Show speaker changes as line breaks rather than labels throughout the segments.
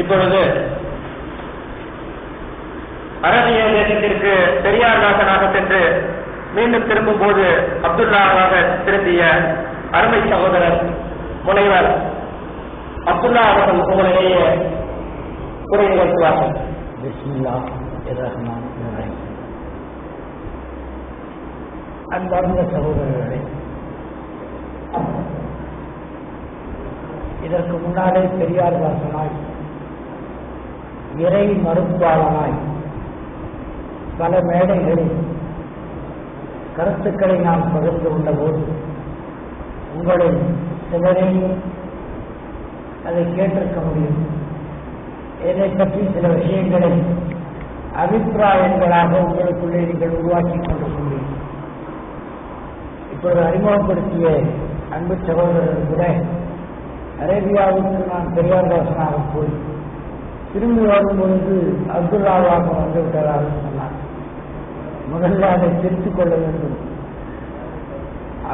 இப்பொழுது அரசிய தேசத்திற்கு பெரியார் தாசனாக சென்று மீண்டும் திரும்பும் போது அப்துல்லாவாக திரும்பிய அருமை சகோதரர் முனைவர் அப்துல்லா அவர்கள் உங்களிடையே உரை நிகழ்த்துவார்கள்.
அன்பார்ந்த சகோதரர்களே, இதற்கு முன்னாலே பெரியார் தாசனாய் இறை மறுப்பாளனாய் பல மேடைகளில் கருத்துக்களை நான் பகிர்ந்து கொண்ட போது உங்களில் சிலரையும் அதை கேட்டிருக்க முடியும். இதை பற்றி சில விஷயங்களை அபிப்பிராயங்களாக உங்களுக்குள்ளே நீங்கள் உருவாக்கி கொண்டு முடியும். இப்பொழுது அறிமுகப்படுத்திய அன்பு சகோதரர் கூட அரேபியாவுக்கு நான் பெரியார் தாசனாக போய் திரும்பி வரும்பொழுது அப்துல்லாவாக வந்துவிட்டதாக சொன்னார். முதல்ல அதை திருத்திக் கொள்ள வேண்டும்.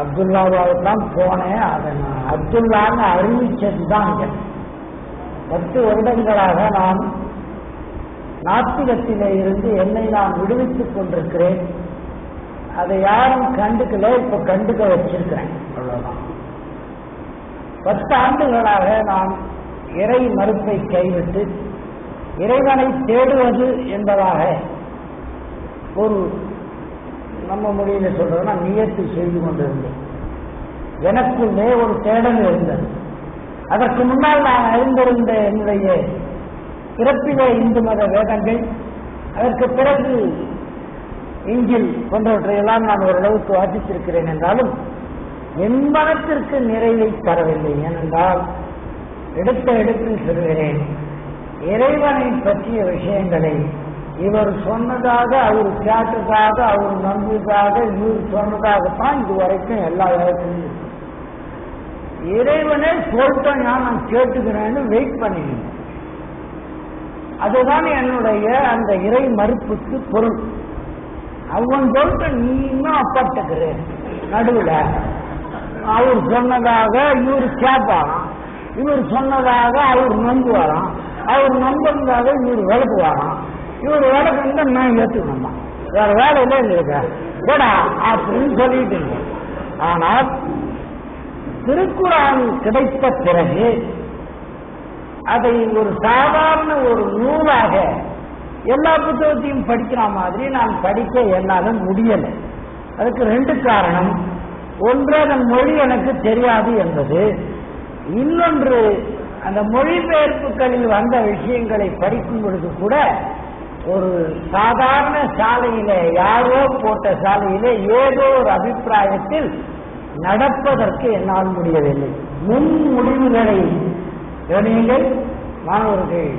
அப்துல்லாவாக தான் போனேன், அதை நான் அப்துல்லான்னு அறிவிச்சதுதான். 10 வருடங்களாக நான் நாத்திகத்திலே இருந்து என்னை நான் விடுவித்துக் கொண்டிருக்கிறேன். அதை யாரும் கண்டுக்கல, இப்ப கண்டுக்க வச்சிருக்கிறேன், அவ்வளவுதான். 10 ஆண்டுகளாக நான் இறை மறுப்பை கைவிட்டு இறைவனை தேடுவது என்பதாக ஒரு நம்ம மொழியில சொல்றதுன்னா நியத்து செய்து கொண்டிருந்தேன். எனக்குள்ளே ஒரு தேடல் இருந்தது. அதற்கு முன்னால் நான் அறிந்திருந்த என்னுடைய பிறப்பிலே இந்து மத வேதங்கள், அதற்கு பிறகு இஞ்சில் போன்றவற்றையெல்லாம் நான் ஓரளவுக்கு வாசித்திருக்கிறேன். என்றாலும் என் மனத்திற்கு நிறைவை தரவில்லை. ஏனென்றால் எடுத்த எடுப்பில் சொல்கிறேன், இறைவனை பற்றிய விஷயங்களை இவர் சொன்னதாக, அவர் கேட்டதாக, அவர் நம்புவதாக, இவர் சொன்னதாகத்தான் இதுவரைக்கும் எல்லா இடத்துலையும். இறைவனே சொல்லிட்டேன், நான் கேட்டுக்கிறேன்னு வெயிட் பண்ணிக்கணும். அதுதான் என்னுடைய அந்த இறை மறுப்புக்கு பொருள். அவன் சொல்லிட்ட நீ இன்னும் அப்பாட்டுக்கிறேன் நடுவில். அவர் சொன்னதாக இவர் கேட்பாராம், இவர் சொன்னதாக அவர் நம்புவாராம், அவர் நம்புறதாக இவர் விளக்குவாராம், இவர் விளக்கு நான் ஏற்றுக்கணுமா, வேற வேலையில இருக்க போடா அப்படின்னு சொல்லிட்டு. ஆனால் திருக்குறான் கிடைத்த பிறகு அதை ஒரு சாதாரண ஒரு நூலாக எல்லா புத்தகத்தையும் படிக்கிற மாதிரி நான் படிக்க என்னால முடியலை. அதுக்கு 2 காரணம். ஒன்று, அதன் மொழி எனக்கு தெரியாது என்பது. இன்னொன்று, அந்த மொழிபெயர்ப்புகளில் வந்த விஷயங்களை படிக்கும் பொழுது கூட ஒரு சாதாரண சாலையிலே, யாரோ போட்ட சாலையிலே ஏதோ ஒரு அபிப்பிராயத்தில் நடப்பதற்கு என்னால் முடியவில்லை. முன் முடிவுகளை கவனியுங்கள் மாணவர்கள்.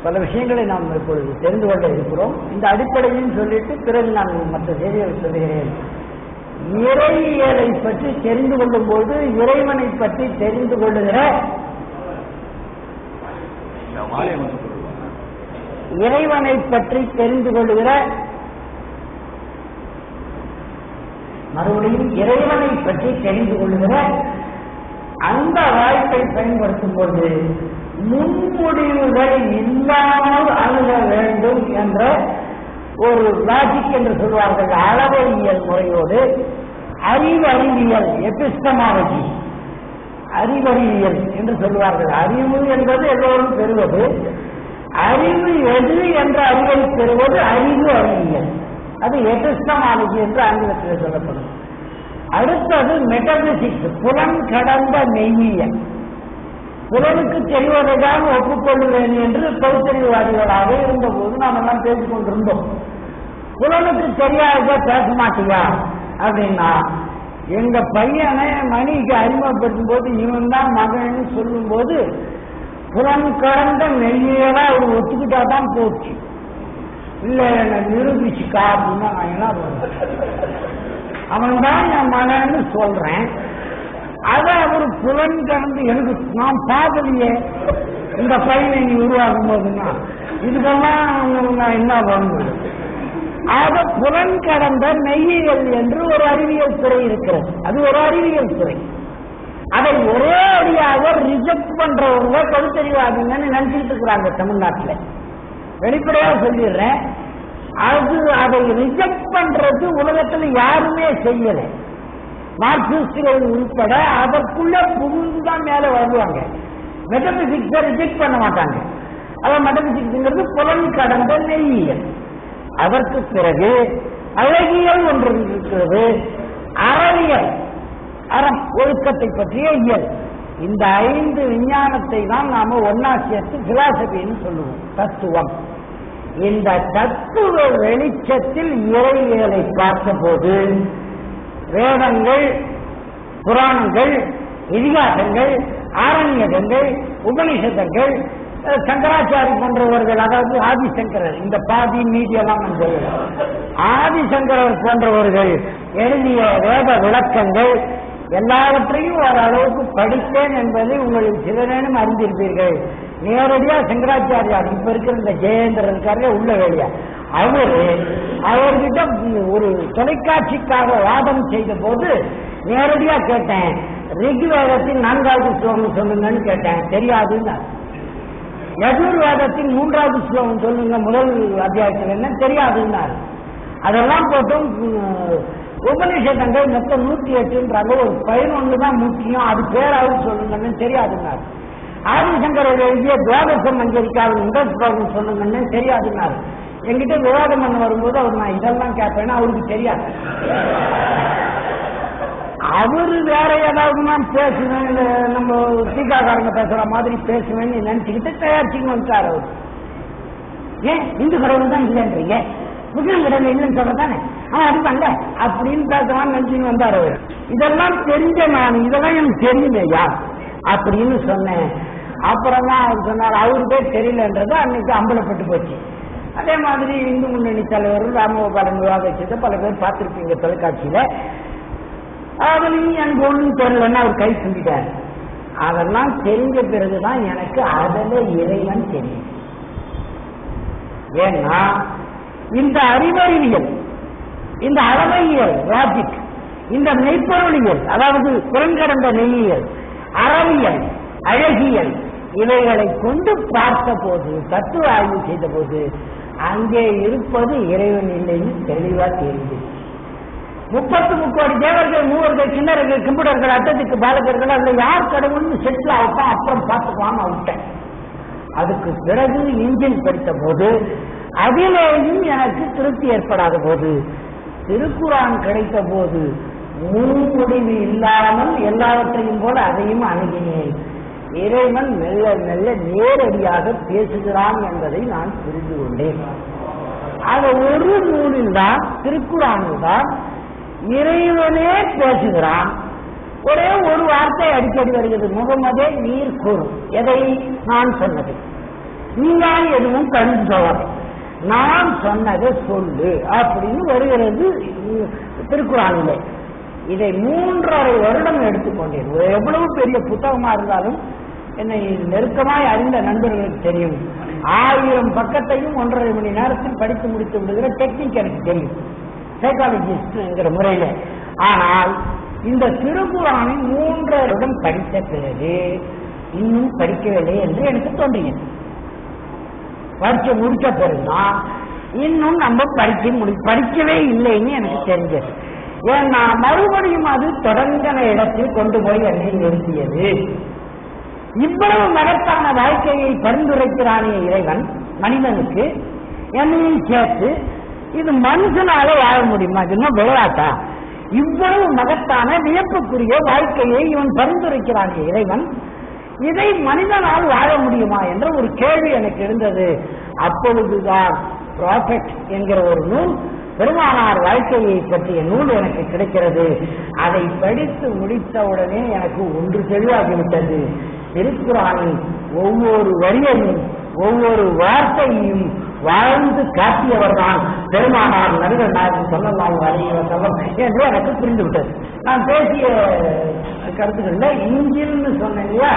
பல விஷயங்களை நாம் இப்பொழுது தெரிந்து கொள்ள இருக்கிறோம். இந்த அடிப்படையில் சொல்லிட்டு பிறகு நான் மற்ற செய்திகளை சொல்லுகிறேன். இறையியலை பற்றி தெரிந்து கொள்ளும் போது இறைவனை பற்றி தெரிந்து கொள்ளுகிற இறைவனை பற்றி தெரிந்து கொள்ளுகிற மறுபடியும் இறைவனை பற்றி தெரிந்து கொள்ளுகிற அந்த வாய்ப்பை பயன்படுத்தும் போது முன்முடிவுகள் இல்லாமல் அணுக வேண்டும் என்ற ஒரு லாஜிக் என்று சொல்வார்கள். அளவியல் முறையோடு அறிவியல், எபிஸ்டமாலஜி, அறிவறிவியல் என்று சொல்வார்கள். அறிவு என்பது எல்லோரும் பெறுவது, அறிவு எது என்ற அறிவை பெறுவது அறிவு அறிவியல். அது எபிஸ்டமாலஜி என்று ஆங்கிலத்தில் சொல்லப்படும். அடுத்தது மெட்டபிசிக்ஸ், புலன் கடந்த மெய்யியல். புலனுக்கு தெரிவதை தான் ஒப்புக்கொள்ளுவேன் என்று பகுத்தறிவுவாதிகளாக இருந்தபோது நாம் எல்லாம் பேசிக் கொண்டிருந்தோம். புலனுக்கு தெரியாத பேச மாட்டியா அப்படின்னா, எங்க பையனை மணிக்கு அறிமுகப்படுத்தும் போது இவன் தான் மகன் சொல்லும் போது புலன் கடந்த மெய்யியலா அவர் ஒத்துக்கிட்டா தான் போச்சு. இல்ல என்ன நிரூபிச்சுக்கா அப்படின்னா நான் என்ன பண்ணுறேன், அவன் தான் என் மகன்னு சொல்றேன். அதை அவர் புலன் கடந்து எனக்கு நான் பார்க்கலையே இந்த பையனை நீ உருவாக்கும் போதுன்னா இதுக்கெல்லாம் நான் என்ன பண்ணுவேன். ஆக புலன் கடந்த மெய்யியல் என்று ஒரு அறிவியல் துறை இருக்கிறது. அது ஒரு அறிவியல் துறை. அதை ஒரே அடியாக ரிஜெக்ட் பண்றவங்க பகுத்தறிவாதிங்கன்னு நினைச்சிட்டு இருக்கிறாங்க தமிழ்நாட்டில். வெளிப்படையா சொல்லிடுறேன், அதை ரிஜெக்ட் பண்றது உலகத்தில் யாருமே செய்யல. மார்க்சிஸ்டுகள் உட்பட அதற்குள்ள புகுந்துதான் மேல வருவாங்க. மெட்டபிசிக்ஸை ரிஜெக்ட் பண்ண மாட்டாங்க. அதான் மெட்டபிசிக்ஸ்ங்கிறது புலன் கடந்த நெய்யியல். அதற்கு பிறகு அழகியல் ஒன்று இருக்கிறது, அறவியல், அறம் ஒழுக்கத்தை பற்றிய இயல். இந்த 5 விஞ்ஞானத்தை தான் நாம ஒன்னா சேர்த்து பிலாசபின்னு சொல்லுவோம், தத்துவம். இந்த தத்துவ வெளிச்சத்தில் இறையியலை பார்த்தபோது வேதங்கள், புராணங்கள், இதிகாசங்கள், ஆரண்யகங்கள், உபனிஷதங்கள், சங்கராச்சாரி போன்றவர்கள், அதாவது ஆதிசங்கரர், இந்த பாதி மீதியெல்லாம் ஆதிசங்கரர் போன்றவர்கள் எழுதிய வேத விளக்கங்கள் எல்லாவற்றையும் ஓரளவுக்கு படித்தேன் என்பதை உங்களில் சிலரேனும் அறிந்திருப்பீர்கள். நேரடியா சங்கராச்சாரியார் இப்ப இருக்கிற இந்த ஜெயேந்திரன் இருக்காரு உள்ள வேலையா, அவர்கிட்ட ஒரு தொலைக்காட்சிக்காக வாதம் செய்த போது நேரடியா கேட்டேன், ரிக்வேதத்தின் 4வது ஸ்லோகம் சொல்லுங்கன்னு கேட்டேன். தெரியாதுன்னு. யஜுர்வேதத்தின் 3வது ஸ்லோகம் சொல்லுங்க முதல் அத்தியாயத்தில் என்ன, தெரியாதுன்னாரு. அதெல்லாம் போட்டும் உபநிஷதங்கள் மொத்தம் 108ன்றாங்க, ஒரு 11 தான் முக்கியம், அது பேராவது சொல்லுங்கன்னு தெரியாதுன்னாரு. ஆதிசங்கரர் எழுதிய துவாதச மஞ்சரிக்காவின் முதல் ஸ்லோகம் சொல்லுங்கன்னு தெரியாதுன்னாரு. என்கிட்ட விவாதம் பண்ண வரும்போது அவர் நான் இதெல்லாம் கேட்பேன்னா அவருக்கு தெரியாது. அவரு வேற ஏதாவது நான் பேசுவேன், நம்ம சீக்காக்காரங்க பேசுற மாதிரி பேசுவேன்னு நினைச்சுக்கிட்டு தயாரிச்சுன்னு வந்துட்டார் அவர். ஏன் இந்து கடவுள் தான் இல்லைன்றீங்க, முஸ்லிம் கடவுள் இல்லைன்னு சொல்றதானே, அது பண்ணல அப்படின்னு பேசலாம் நினைச்சுன்னு வந்தார் அவர். இதெல்லாம் தெரிஞ்ச நான், இதெல்லாம் எனக்கு தெரியுமையா அப்படின்னு சொன்னேன். அப்புறம் தான் அவர் சொன்னார், அவருக்கே தெரியலன்றது அன்னைக்கு அம்பலப்பட்டு போச்சு. அதே மாதிரி இந்து முன்னணி தலைவர் ராமகோபாலன் விவாதிச்சதை பல பேர் பார்த்திருப்பீங்க தொலைக்காட்சியில. அதுலயும் எனக்கு ஒன்றும் தெரியலன்னா அவர் கை செஞ்சுட்டார். அதெல்லாம் தெரிஞ்ச பிறகுதான் எனக்கு அதுல இறைவன் தெரியும். ஏன்னா இந்த அறிவறிவியல், இந்த அளவையியல் லாஜிக், இந்த மெய்ப்பொருளியல் அதாவது புறங்கடந்த நெய்யியல், அறவியல், அழகியல் இவைகளை கொண்டு பார்த்த போது, தத்துவ ஆய்வு செய்த போது அங்கே இருப்பது இறைவன் இல்லைன்னு தெளிவா தெரிஞ்சு. 33 கோடி தேவர்கள், மூவர்கள், கிண்ணறர்கள், கிம்புடர்கள், அட்டத்துக்கு பாலகர்கள், அதுல யார் கடவுள்னு செட்டில் ஆகட்டும், அப்புறம் பார்த்துக்கலாம்னு விட்டேன். அதுக்கு பிறகு இன்ஜின் படித்த போது அதிலேயும் எனக்கு திருப்தி ஏற்படாத போது திருக்குரான் கிடைத்த போது முன்முடிவு இல்லாமல் எல்லாவற்றையும் போல அதையும் அணுகினேன். இறைவன் மெல்ல மெல்ல நேரடியாக பேசுகிறான் என்பதை நான் புரிந்து கொண்டேன். அது ஒரு நூலில் தான், திருக்குரானில் தான் இறைவனே பேசுகிறான். ஒரே ஒரு வார்த்தை அடிக்கடி வருகிறது, முகமதே நீர் கூறும். எதை? நான் சொன்னது. நீதான் எதுவும் கண்டு சொல்ல, நான் சொன்னதை சொல்லு அப்படின்னு வருகிறது திருக்குறானிலே. இதை 3.5 வருடம் எடுத்துக்கொண்டேன். எவ்வளவு பெரிய புத்தகமா இருந்தாலும் என்னை நெருக்கமாய் அறிந்த நண்பர்களுக்கு தெரியும், 1000 பக்கத்தையும் 1.5 மணி நேரத்தில் படித்து முடித்து விடுகிற டெக்னிக் எனக்கு தெரியும், சைக்காலஜிஸ்ட்ங்கிற முறையில. ஆனால் இந்த திருக்குறானை 3.5 வருடம் படித்த பிறகு இன்னும் படிக்கவில்லை என்று எனக்கு தோன்றியது. படிச்சு முடிச்ச பிறகுதான் இன்னும் நம்ம படிக்கவே இல்லைன்னு எனக்கு தெரிஞ்சது. ஏன்னா மறுபடியும் அது தொடங்கின இடத்தில் கொண்டு போய் என்னை நிறுத்தியது. இவ்வளவு மகத்தான வாழ்க்கையை பரிந்துரைக்கிறானே இறைவன் மனிதனுக்கு, என்னையும் சேர்த்து, இது மனுஷனால வாழ முடியுமா? இது என்ன விளையாட்டா? இவ்வளவு மகத்தான வியப்புக்குரிய வாழ்க்கையை இவன் பரிந்துரைக்கிறானே இறைவன், இதை மனிதனால் வாழ முடியுமா என்ற ஒரு கேள்வி எனக்கு இருந்தது. அப்பொழுதுதான் ப்ராஃபெட் என்கிற ஒரு நூல், பெருமானார் வாழ்க்கையை பற்றிய நூல் எனக்கு கிடைக்கிறது. அதை படித்து முடித்தவுடனே எனக்கு ஒன்று தெளிவாகிவிட்டது. திருக்குறானில் ஒவ்வொரு வரியையும் ஒவ்வொரு வார்த்தையையும் வாழ்ந்து காட்டியவர் தான் பெருமானார் நபிகள் நாயகம் ஸல்லல்லாஹு அலைஹி வஸல்லம் என்று எனக்கு புரிந்துவிட்டது. நான் பேசிய கருத்துக்கள்ல இன்ஜில்னு சொன்னேன் இல்லையா,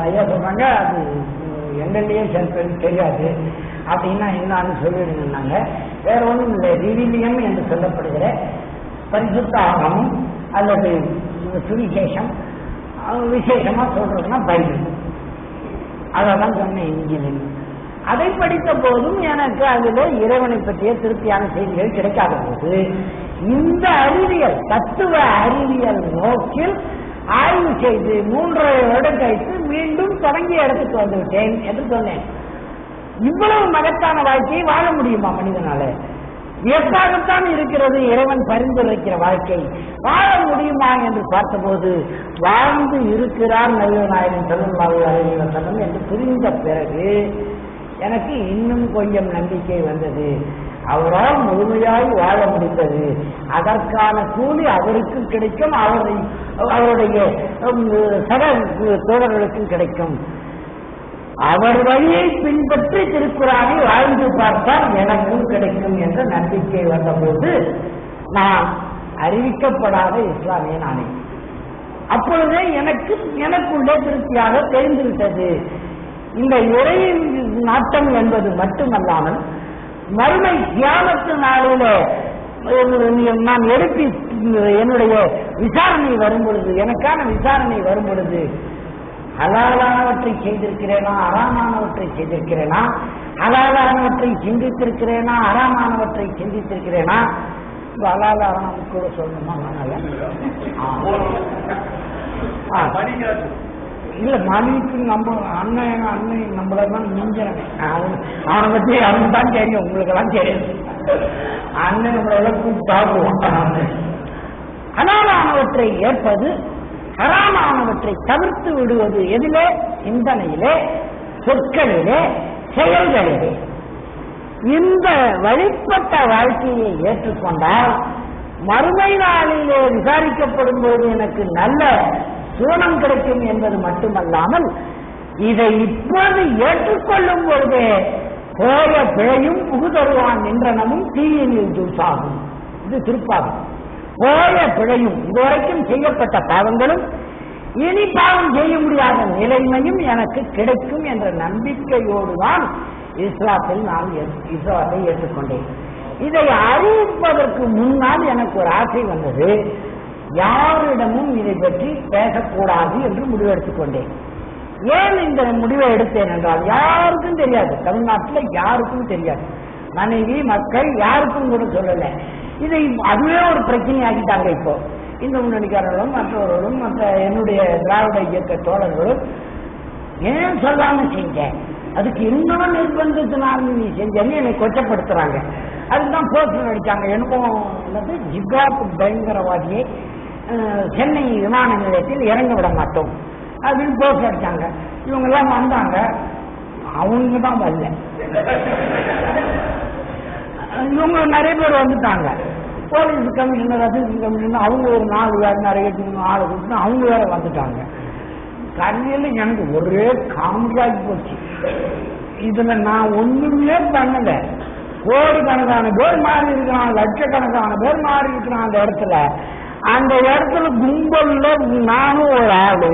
ஐயா சொன்னாங்க அது எங்கள்லயே சில பேருக்கு தெரியாது அப்படின்னா என்னான்னு சொல்லிடுங்க. வேற ஒன்றும் இல்லை, ரிவிலியம் என்று சொல்லப்படுகிற பரிசுத்த ஆகமம் அல்லது சுவிசேஷம் விசேஷமா சொல்றதுன்னா பைபிள். அதான் சொன்னேன் இன்ஜினியரிங். அதை படித்த போதும் எனக்கு அதில் இறைவனை பற்றிய திருப்தியான செய்திகள் கிடைக்காத போது இந்த அறிவியல் தத்துவ அறிவியல் நோக்கில் ஆய்வு செய்து 3.5 வருடம் கழித்து மீண்டும் தொடங்கிய இடத்துக்கு வந்துவிட்டேன் என்று சொன்னேன். இவ்வளவு மகத்தான வாழ்க்கையை வாழ முடியுமா மனிதனால? வியப்பாகத்தான் இருக்கிறது இறைவன் பரிந்துரைக்கிற வாழ்க்கை. வாழ முடியுமா என்று பார்த்தபோது வாழ்ந்து இருக்கிறார் நபிகள் நாயகம் ஸல்லல்லாஹு அலைஹி வஸல்லம் என்று புரிந்த பிறகு எனக்கு இன்னும் கொஞ்சம் நம்பிக்கை வந்தது. அவரால் முழுமையாய் வாழ முடிந்தது. அதற்கான கூலி அவருக்கும் கிடைக்கும், அவருடைய சக தோழர்களுக்கும் கிடைக்கும். அவர் வழியை பின்பற்றி திருக்குறானை வாழ்ந்து பார்த்தால் எனக்கும் கிடைக்கும் என்ற நம்பிக்கை வந்தபோது நான் அறிவிக்கப்படாத இஸ்லாமிய நானே. அப்பொழுதே எனக்குள்ளே திருப்தியாக தெரிந்துவிட்டது. இந்த இறையின் நாட்டம் என்பது மட்டுமல்லாமல் மறுமை தியானத்து நாளில நான் எழுப்பி என்னுடைய விசாரணை வரும் பொழுது, எனக்கான விசாரணை வரும் பொழுது ஹலாலானவற்றை செய்திருக்கிறேனா, அறாமானவற்றை செய்திருக்கிறேனா, ஹலாலானவற்றை சிந்தித்திருக்கிறேனா, அறாமானவற்றை சிந்தித்திருக்கிறேனா? ஹலாலான கூட சொல்லணுமா? இல்ல மணிக்கு நம்ம அண்ணன் நம்மளதான் மிஞ்சனமே. அவனை பத்தி அவனுக்கு தான் தெரியும், உங்களுக்கு எல்லாம் தெரியும். அண்ணன் நம்மளெல்லாம் கூப்பிட்டு சாப்பிடுவான். ஹலாலானவற்றை ஏற்பது, ஹராமானவற்றை தவிர்த்து விடுவது எதிலே? சிந்தனையிலே, சொற்களிலே, செயல்களிலே. இந்த வழிபட்ட வாழ்க்கையை ஏற்றுக்கொண்டால் மறுமை நாளிலே விசாரிக்கப்படும் போது எனக்கு நல்ல சூனம் கிடைக்கும் என்பது மட்டுமல்லாமல் இதை இப்போது ஏற்றுக்கொள்ளும் பொழுதே போய பிழையும் புகுதருவான் நின்றனமும் தீயினில் தூசாகும். இது திருப்பாகும். போய பிழையும், இதுவரைக்கும் செய்யப்பட்ட பாவங்களும் இனி பாவம் செய்ய முடியாத நிலைமையும் எனக்கு கிடைக்கும் என்ற நம்பிக்கையோடுதான் இஸ்லாத்தில் நான் இஸ்லாத்தை ஏற்றுக்கொண்டேன். இதை அறிவிப்பதற்கு முன்னால் எனக்கு ஒரு ஆசை வந்தது. யாரிடமும் இதை பற்றி பேசக்கூடாது என்று முடிவெடுத்துக் கொண்டேன். ஏன் இந்த முடிவை எடுத்தேன் என்றால் யாருக்கும் தெரியாது, தமிழ்நாட்டில் யாருக்கும் தெரியாது, மனைவி மக்கள் யாருக்கும் கூட சொல்லல. இதை அதுவே ஒரு பிரச்சனையாக்கிட்டாங்க. இப்போ இந்த முன்னணிக்காரர்களும் மற்றவர்களும் மற்ற என்னுடைய திராவிட இயக்க தோழர்களும் ஏன் சொல்லாம செஞ்சேன், அதுக்கு இன்னும் நிர்பந்தத்தினால் நீ செஞ்சேன்னு என்னை கொச்சப்படுத்துறாங்க. அதுதான் போஸ்டர் அடிச்சாங்க. எனக்கும் ஜிகாப் பயங்கரவாதியை சென்னை விமான நிலையத்தில் இறங்க விட மாட்டோம் அப்படின்னு போஸ்டர் அடிச்சாங்க. இவங்க எல்லாம் வந்தாங்க, அவங்க தான் வரல. இவங்க நிறைய பேர் வந்துட்டாங்க. போலீஸ் கமிஷனர், அசிஸ்டன்ட் கமிஷனர், அவங்க ஒரு 4 பேர் நிறைய ஆளு கொடுத்து அவங்க வேற வந்துட்டாங்க. கண்ணியில் எனக்கு ஒரே காமெடியாகி போச்சு. இதுல நான் ஒண்ணுமே பண்ணல. கோடிக்கணக்கான பேர் மாறி இருக்கிறான், லட்சக்கணக்கான பேர் மாறி இருக்கிறான். அந்த இடத்துல கும்பல்ல நானும் ஒரு ஆளு.